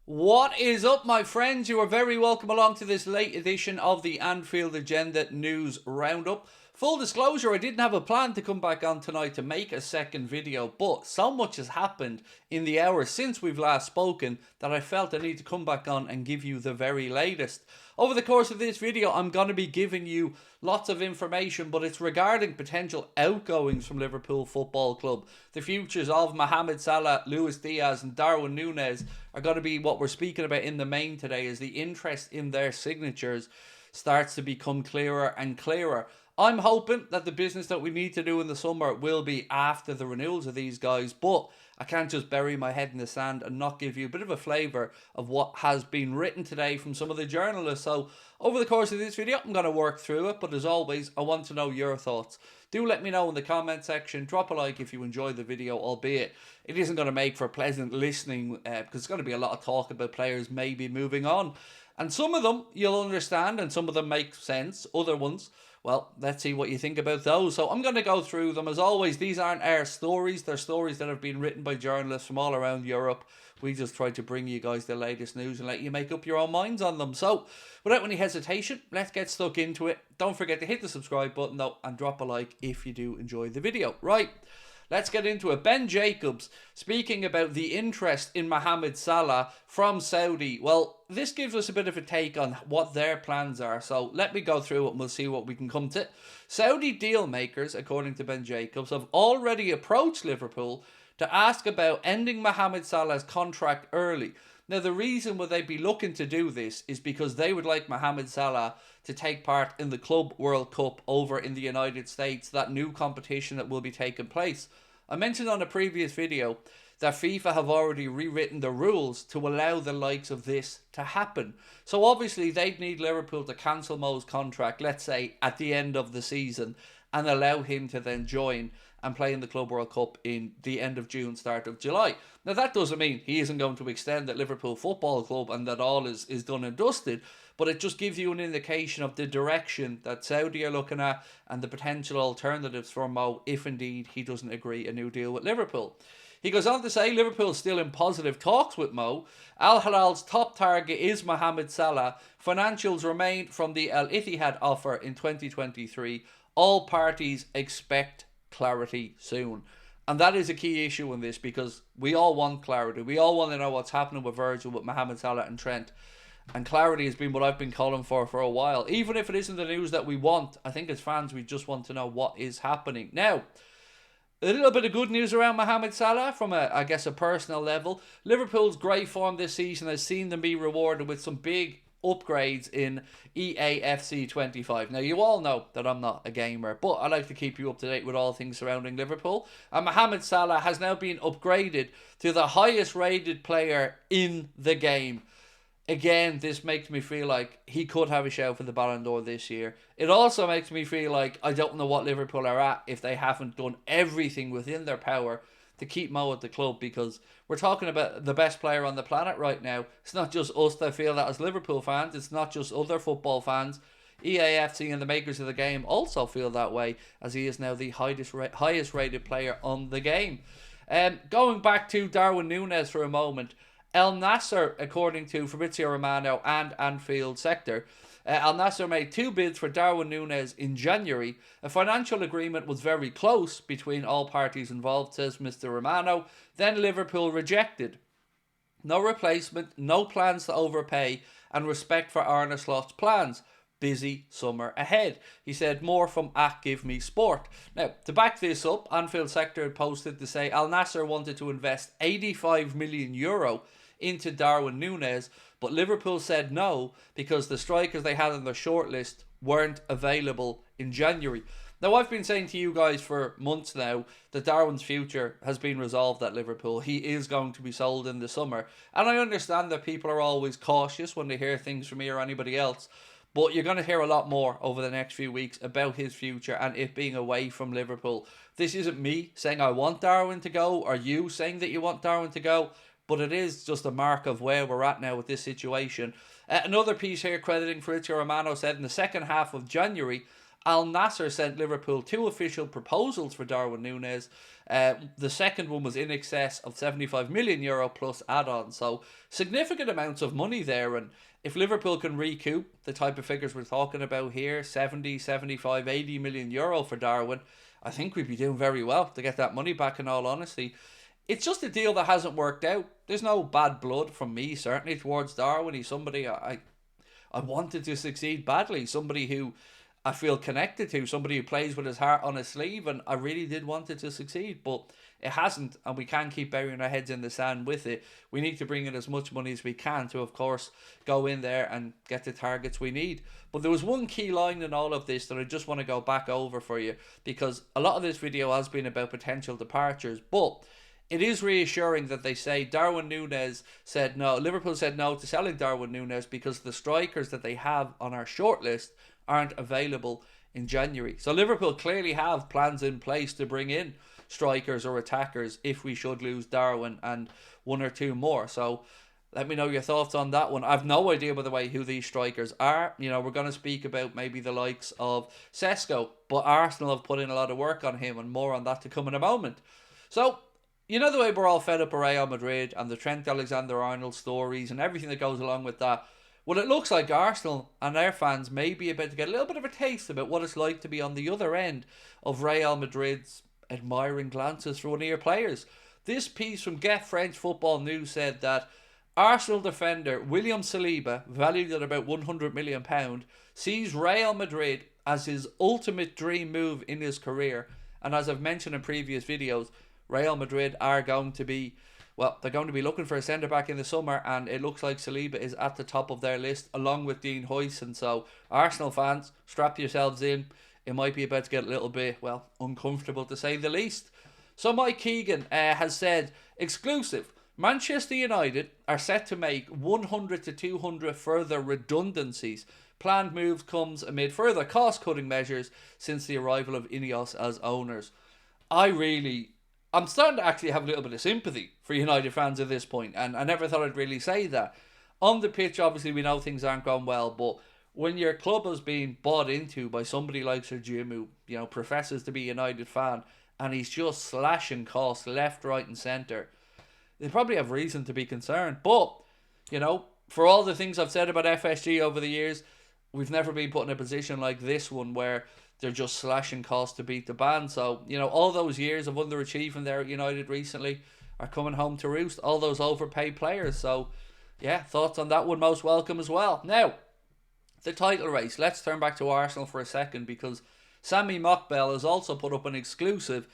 What is up, my friends? You are very welcome along to this late edition of the Anfield Agenda News Roundup. Full disclosure, I didn't have a plan to come back on tonight to make a second video, but so much has happened in the hours since we've last spoken that I felt I need to come back on and give you the very latest. Over the course of this video, I'm going to be giving you lots of information, but it's regarding potential outgoings from Liverpool Football Club. The futures of Mohamed Salah, Luis Diaz and Darwin Nunes are going to be what we're speaking about in the main today, as the interest in their signatures starts to become clearer and clearer. I'm hoping that the business that we need to do in the summer will be after the renewals of these guys, but I can't just bury my head in the sand and not give you a bit of a flavour of what has been written today from some of the journalists. So over the course of this video, I'm going to work through it, but as always, I want to know your thoughts. Do let me know in the comment section. Drop a like if you enjoyed the video, albeit it isn't going to make for pleasant listening because it's going to be a lot of talk about players maybe moving on. And some of them you'll understand and some of them make sense. Other ones, well, let's see what you think about those. So I'm going to go through them. As always, these aren't our stories. They're stories that have been written by journalists from all around Europe. We just try to bring you guys the latest news and let you make up your own minds on them. So without any hesitation, let's get stuck into it. Don't forget to hit the subscribe button though and drop a like if you do enjoy the video. Right. Let's get into it. Ben Jacobs speaking about the interest in Mohamed Salah from Saudi. Well, this gives us a bit of a take on what their plans are. So let me go through it and we'll see what we can come to. Saudi deal makers, according to Ben Jacobs, have already approached Liverpool to ask about ending Mohamed Salah's contract early. Now, the reason why they'd be looking to do this is because they would like Mohamed Salah to take part in the Club World Cup over in the United States, that new competition that will be taking place. I mentioned on a previous video that FIFA have already rewritten the rules to allow the likes of this to happen. So obviously they'd need Liverpool to cancel Mo's contract, let's say at the end of the season, and allow him to then join and play in the Club World Cup in the end of June, start of July. Now, that doesn't mean he isn't going to extend at Liverpool Football Club and that all is done and dusted, but it just gives you an indication of the direction that Saudi are looking at and the potential alternatives for Mo if indeed he doesn't agree a new deal with Liverpool. He goes on to say Liverpool's still in positive talks with Mo. Al Hilal's top target is Mohamed Salah. Financials remain from the Al Ittihad offer in 2023. All parties expect clarity soon. And that is a key issue in this because we all want clarity. We all want to know what's happening with Virgil, with Mohamed Salah and Trent. And clarity has been what I've been calling for a while. Even if it isn't the news that we want, I think as fans we just want to know what is happening. Now, a little bit of good news around Mohamed Salah from a personal level. Liverpool's great form this season has seen them be rewarded with some big upgrades in EAFC 25. Now, you all know that I'm not a gamer, but I like to keep you up to date with all things surrounding Liverpool. And Mohamed Salah has now been upgraded to the highest rated player in the game. Again, this makes me feel like he could have a shout for the Ballon d'Or this year. It also makes me feel like I don't know what Liverpool are at if they haven't done everything within their power to keep Mo at the club, because we're talking about the best player on the planet right now. It's not just us that feel that as Liverpool fans. It's not just other football fans. EAFC and the makers of the game also feel that way, as he is now the highest rated player on the game. Going back to Darwin Nunes for a moment. Al Nassr, according to Fabrizio Romano and Anfield Sector, Al Nassr made 2 bids for Darwin Nunes in January. A financial agreement was very close between all parties involved, says Mr. Romano. Then Liverpool rejected. No replacement, no plans to overpay, and respect for Arne Slot's plans. Busy summer ahead. He said more from Give Me Sport. Now, to back this up, Anfield Sector had posted to say Al Nassr wanted to invest €85 million into Darwin Nunes, but Liverpool said no because the strikers they had on their shortlist weren't available in January. Now, I've been saying to you guys for months now that Darwin's future has been resolved at Liverpool. He is going to be sold in the summer, and I understand that people are always cautious when they hear things from me or anybody else, but you're going to hear a lot more over the next few weeks about his future and it being away from Liverpool. This isn't me saying I want Darwin to go or you saying that you want Darwin to go, but it is just a mark of where we're at now with this situation. Another piece here crediting Fabrizio Romano said in the second half of January, Al Nasser sent Liverpool 2 official proposals for Darwin Nunes. The second one was in excess of €75 million plus add-ons. So significant amounts of money there. And if Liverpool can recoup the type of figures we're talking about here, 70, 75, €80 million for Darwin, I think we'd be doing very well to get that money back, in all honesty. It's just a deal that hasn't worked out. There's no bad blood from me, certainly, towards Darwin. He's somebody I wanted to succeed badly. Somebody who I feel connected to. Somebody who plays with his heart on his sleeve. And I really did want it to succeed. But it hasn't. And we can't keep burying our heads in the sand with it. We need to bring in as much money as we can to, of course, go in there and get the targets we need. But there was one key line in all of this that I just want to go back over for you. Because a lot of this video has been about potential departures. But it is reassuring that they say Darwin Nunes said no. Liverpool said no to selling Darwin Nunes because the strikers that they have on our shortlist aren't available in January. So Liverpool clearly have plans in place to bring in strikers or attackers if we should lose Darwin and one or two more. So let me know your thoughts on that one. I've no idea, by the way, who these strikers are. You know, we're going to speak about maybe the likes of Sesko, but Arsenal have put in a lot of work on him, and more on that to come in a moment. So, you know the way we're all fed up with Real Madrid and the Trent Alexander-Arnold stories and everything that goes along with that? Well, it looks like Arsenal and their fans may be about to get a little bit of a taste about what it's like to be on the other end of Real Madrid's admiring glances for one of your players. This piece from Get French Football News said that Arsenal defender William Saliba, valued at about £100 million, sees Real Madrid as his ultimate dream move in his career. And as I've mentioned in previous videos, Real Madrid are going to be, well, they're going to be looking for a centre-back in the summer, and it looks like Saliba is at the top of their list, along with Dean Huijsen. So, Arsenal fans, strap yourselves in. It might be about to get a little bit, well, uncomfortable to say the least. So, Mike Keegan has said, exclusive, Manchester United are set to make 100 to 200 further redundancies. Planned moves comes amid further cost-cutting measures since the arrival of Ineos as owners. I'm starting to actually have a little bit of sympathy for United fans at this point, and I never thought I'd really say that. On the pitch, obviously, we know things aren't going well, but when your club is being bought into by somebody like Sir Jim, who, you know, professes to be a United fan, and he's just slashing costs left, right and centre, they probably have reason to be concerned. But, you know, for all the things I've said about FSG over the years, we've never been put in a position like this one where they're just slashing costs to beat the band. So, you know, all those years of underachieving there at United recently are coming home to roost. All those overpaid players. So, yeah, thoughts on that one most welcome as well. Now, the title race. Let's turn back to Arsenal for a second, because Sami Mokbel has also put up an exclusive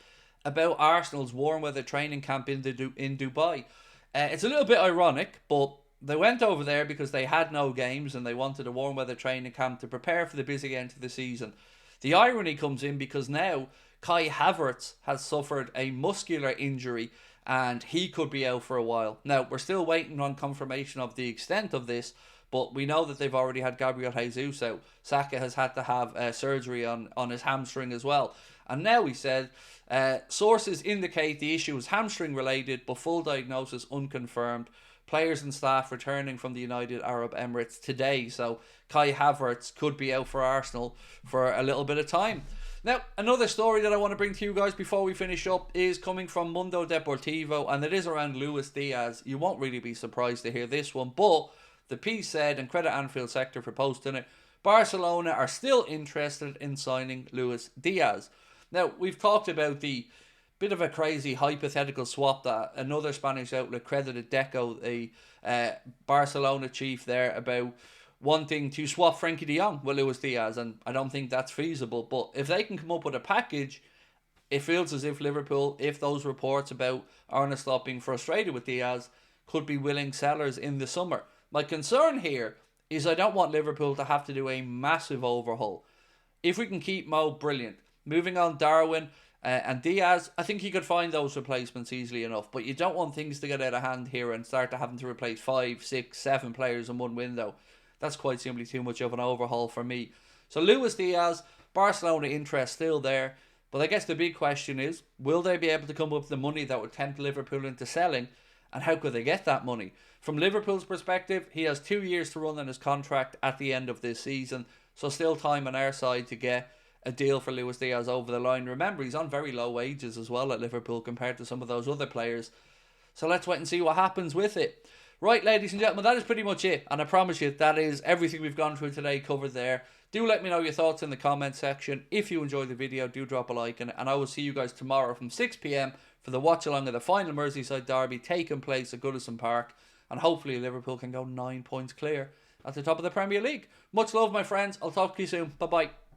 about Arsenal's warm weather training camp in Dubai. It's a little bit ironic, but they went over there because they had no games and they wanted a warm weather training camp to prepare for the busy end of the season. The irony comes in because now Kai Havertz has suffered a muscular injury and he could be out for a while. Now, we're still waiting on confirmation of the extent of this, but we know that they've already had Gabriel Jesus out. Saka has had to have surgery on his hamstring as well. And now he said, sources indicate the issue is hamstring related, but full diagnosis unconfirmed. Players and staff returning from the United Arab Emirates today. So Kai Havertz could be out for Arsenal for a little bit of time. Now, another story that I want to bring to you guys before we finish up is coming from Mundo Deportivo, and it is around Luis Diaz. You won't really be surprised to hear this one, but the piece said, and credit Anfield Sector for posting it, Barcelona are still interested in signing Luis Diaz. Now, we've talked about the bit of a crazy hypothetical swap that another Spanish outlet credited Deco, the Barcelona chief there, about wanting to swap Frenkie de Jong with Luis Diaz, and I don't think that's feasible. But if they can come up with a package, it feels as if Liverpool, if those reports about Arne Slot being frustrated with Diaz, could be willing sellers in the summer. My concern here is I don't want Liverpool to have to do a massive overhaul. If we can keep Mo, brilliant. Moving on, Darwin and Diaz, I think you could find those replacements easily enough, but you don't want things to get out of hand here and start to having to replace 5, 6, 7 players in one window. That's quite simply too much of an overhaul for me. So Luis Diaz, Barcelona interest still there, but I guess the big question is, will they be able to come up with the money that would tempt Liverpool into selling, and how could they get that money? From Liverpool's perspective, he has 2 years to run on his contract at the end of this season, so still time on our side to get a deal for Luis Diaz over the line. Remember, he's on very low wages as well at Liverpool compared to some of those other players. So let's wait and see what happens with it. Right, ladies and gentlemen, that is pretty much it. And I promise you, that is everything we've gone through today covered there. Do let me know your thoughts in the comment section. If you enjoyed the video, do drop a like. And I will see you guys tomorrow from 6 p.m. for the watch-along of the final Merseyside derby taking place at Goodison Park. And hopefully Liverpool can go 9 points clear at the top of the Premier League. Much love, my friends. I'll talk to you soon. Bye-bye.